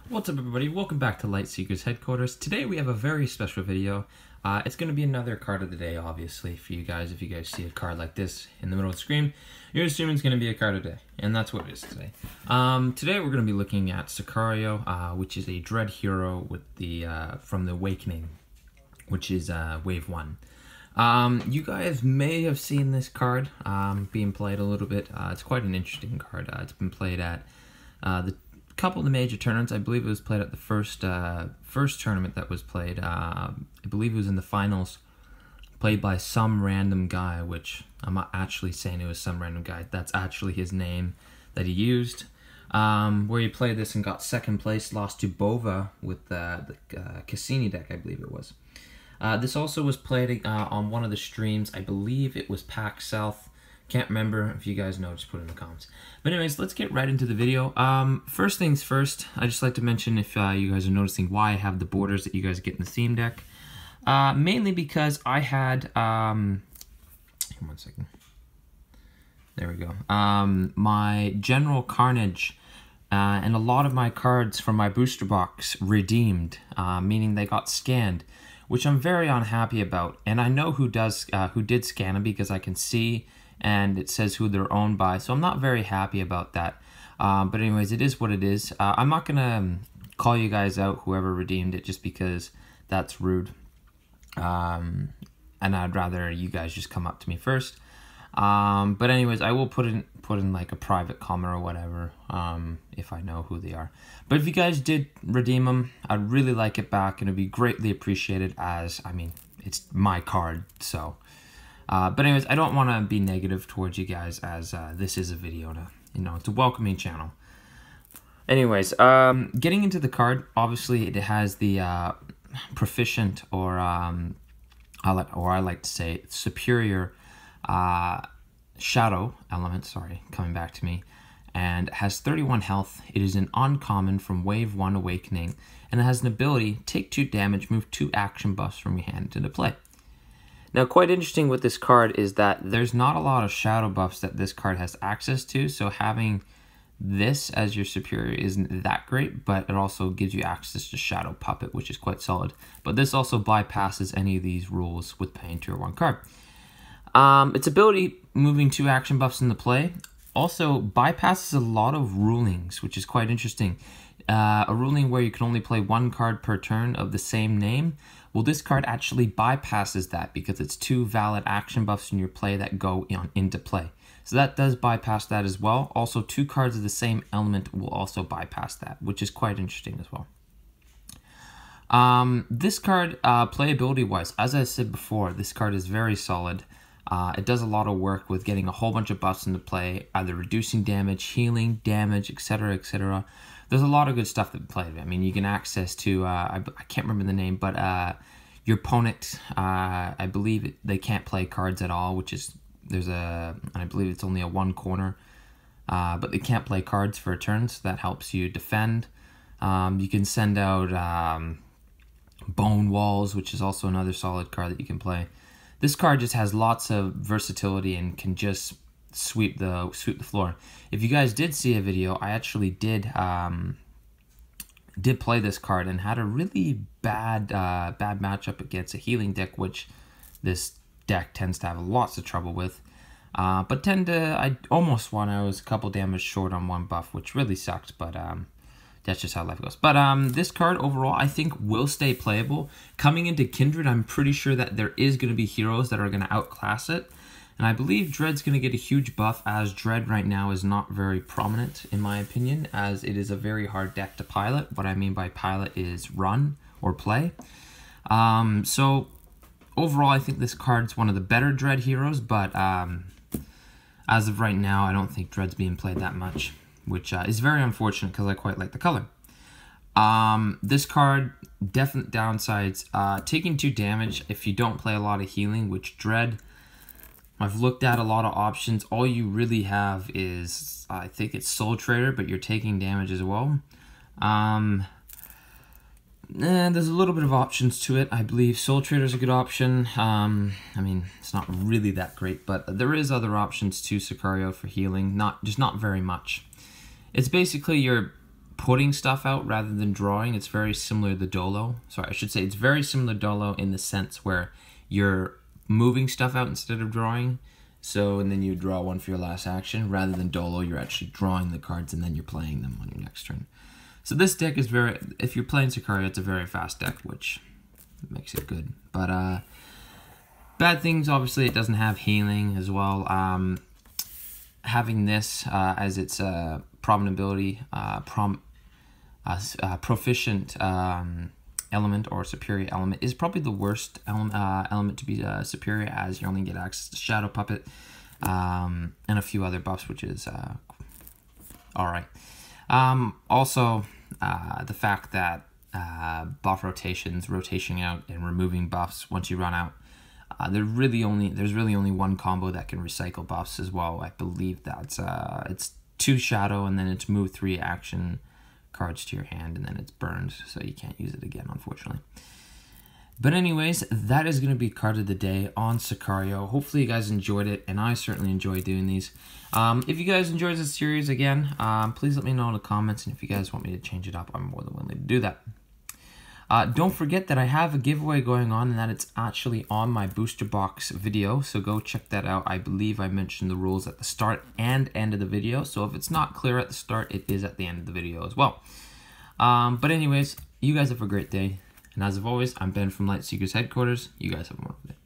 What's up, everybody? Welcome back to Lightseeker's headquarters. Today we have a very special video. It's going to be another card of the day, obviously, for you guys. If you guys see a card like this in the middle of the screen, you're assuming it's going to be a card of the day, and that's what it is today. Today we're going to be looking at Sicario, which is a Dread hero with the from the Awakening, which is Wave 1. You guys may have seen this card being played a little bit. It's quite an interesting card. It's been played at the couple of the major tournaments. I believe it was played at the first tournament that was played. I believe it was in the finals, played by some random guy, which I'm not actually saying it was some random guy. That's actually his name that he used. Where he played this and got second place, lost to Bova with the Cassini deck, I believe it was. This also was played on one of the streams. I believe it was PAX South. Can't remember. If you guys know, just put it in the comments. But anyways, let's get right into the video. First things first, I just like to mention, if you guys are noticing, why I have the borders that you guys get in the theme deck. Mainly because I had, one second. There we go. My General Carnage and a lot of my cards from my booster box redeemed, meaning they got scanned, which I'm very unhappy about. And I know who did scan them because I can see, and it says who they're owned by, so I'm not very happy about that. But anyways, it is what it is. I'm not gonna call you guys out, whoever redeemed it, just because that's rude. And I'd rather you guys just come up to me first. But anyways, I will put in like a private comment or whatever, if I know who they are. But if you guys did redeem them, I'd really like it back, and it'd be greatly appreciated, as, I mean, it's my card, so. But anyways, I don't want to be negative towards you guys, as this is a video to, it's a welcoming channel. Anyways, getting into the card, obviously it has the proficient, or I like to say superior shadow element, sorry, coming back to me, and has 31 health. It is an uncommon from Wave 1 Awakening, and it has an ability, take 2 damage, move 2 action buffs from your hand into play. Now, quite interesting with this card is that there's not a lot of shadow buffs that this card has access to, so having this as your superior isn't that great, but it also gives you access to Shadow Puppet, which is quite solid. But this also bypasses any of these rules with paying tier 1 card. Its ability, moving 2 action buffs into play, also bypasses a lot of rulings, which is quite interesting. A ruling where you can only play 1 card per turn of the same name. Well, this card actually bypasses that because it's 2 valid action buffs in your play that go into play. So that does bypass that as well. Also, 2 cards of the same element will also bypass that, which is quite interesting as well. This card, playability-wise, as I said before, this card is very solid. It does a lot of work with getting a whole bunch of buffs into play, either reducing damage, healing damage, etc., etc. There's a lot of good stuff that play. I mean, you can access to, I can't remember the name, but your opponent, I believe they can't play cards at all, which is, I believe it's only a 1 corner, but they can't play cards for a turn, so that helps you defend. You can send out Bone Walls, which is also another solid card that you can play. This card just has lots of versatility and can just sweep the floor. If you guys did see a video, I actually did play this card and had a really bad matchup against a healing deck, which this deck tends to have lots of trouble with. But I almost won. I was a couple damage short on 1 buff, which really sucked, but that's just how life goes. But this card overall, I think, will stay playable. Coming into Kindred, I'm pretty sure that there is going to be heroes that are going to outclass it. And I believe Dread's going to get a huge buff, as Dread right now is not very prominent, in my opinion, as it is a very hard deck to pilot. What I mean by pilot is run or play. So overall, I think this card's one of the better Dread heroes, but as of right now, I don't think Dread's being played that much, which is very unfortunate because I quite like the color. This card, definite downsides, taking 2 damage if you don't play a lot of healing, which Dread, I've looked at a lot of options. All you really have is, I think it's Soul Trader, but you're taking damage as well. There's a little bit of options to it. I believe Soul Trader is a good option. I mean, it's not really that great, but there is other options to Sicario for healing. Just not very much. It's basically your putting stuff out rather than drawing. It's very similar to the Dolo. Sorry, I should say it's very similar to Dolo in the sense where you're moving stuff out instead of drawing. So, and then you draw one for your last action. Rather than Dolo, you're actually drawing the cards and then you're playing them on your next turn. So this deck is very, if you're playing Sicario, it's a very fast deck, which makes it good. But bad things, obviously, it doesn't have healing as well. Having this as its prominent ability, proficient element or superior element is probably the worst element to be superior, as you only get access to Shadow Puppet and a few other buffs, which is alright. Also, the fact that buff rotations, rotating out and removing buffs once you run out, there's really only one combo that can recycle buffs as well. I believe that's it's 2 shadow and then it's move 3 action cards to your hand and then it's burned, so you can't use it again, unfortunately. But anyways, that is going to be card of the day on Sicario. Hopefully you guys enjoyed it, and I certainly enjoy doing these. If you guys enjoyed this series again, please let me know in the comments, and if you guys want me to change it up, I'm more than willing to do that. Don't forget that I have a giveaway going on, and that it's actually on my booster box video, so go check that out. I believe I mentioned the rules at the start and end of the video, so if it's not clear at the start, it is at the end of the video as well. But anyways, you guys have a great day, and as always, I'm Ben from Lightseekers Headquarters. You guys have a wonderful day.